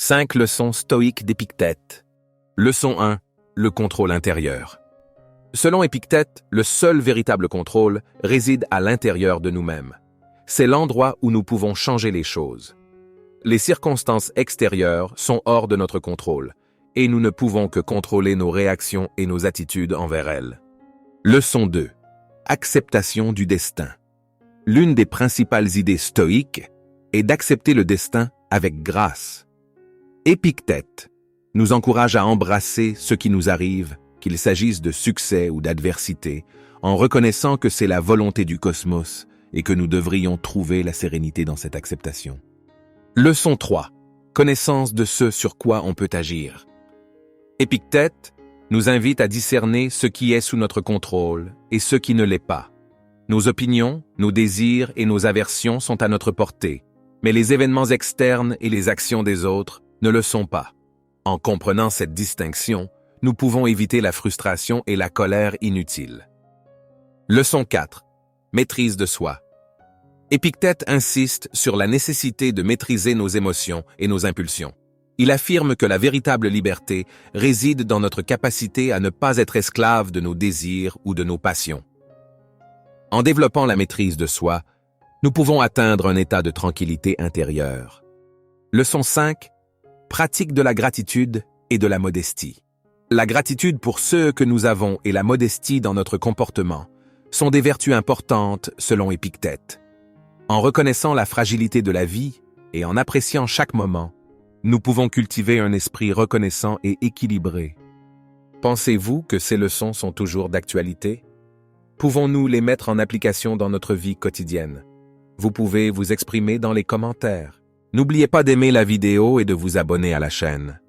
5 leçons stoïques d'Épictète. Leçon 1. Le contrôle intérieur. Selon Épictète, le seul véritable contrôle réside à l'intérieur de nous-mêmes. C'est l'endroit où nous pouvons changer les choses. Les circonstances extérieures sont hors de notre contrôle, et nous ne pouvons que contrôler nos réactions et nos attitudes envers elles. Leçon 2. Acceptation du destin. L'une des principales idées stoïques est d'accepter le destin avec grâce. Épictète nous encourage à embrasser ce qui nous arrive, qu'il s'agisse de succès ou d'adversité, en reconnaissant que c'est la volonté du cosmos et que nous devrions trouver la sérénité dans cette acceptation. Leçon 3. Connaissance de ce sur quoi on peut agir. Épictète nous invite à discerner ce qui est sous notre contrôle et ce qui ne l'est pas. Nos opinions, nos désirs et nos aversions sont à notre portée, mais les événements externes et les actions des autres ne le sont pas. En comprenant cette distinction, nous pouvons éviter la frustration et la colère inutiles. Leçon 4. Maîtrise de soi. Épictète insiste sur la nécessité de maîtriser nos émotions et nos impulsions. Il affirme que la véritable liberté réside dans notre capacité à ne pas être esclave de nos désirs ou de nos passions. En développant la maîtrise de soi, nous pouvons atteindre un état de tranquillité intérieure. Leçon 5. Pratique de la gratitude et de la modestie. La gratitude pour ce que nous avons et la modestie dans notre comportement sont des vertus importantes selon Épictète. En reconnaissant la fragilité de la vie et en appréciant chaque moment, nous pouvons cultiver un esprit reconnaissant et équilibré. Pensez-vous que ces leçons sont toujours d'actualité? Pouvons-nous les mettre en application dans notre vie quotidienne? Vous pouvez vous exprimer dans les commentaires. N'oubliez pas d'aimer la vidéo et de vous abonner à la chaîne.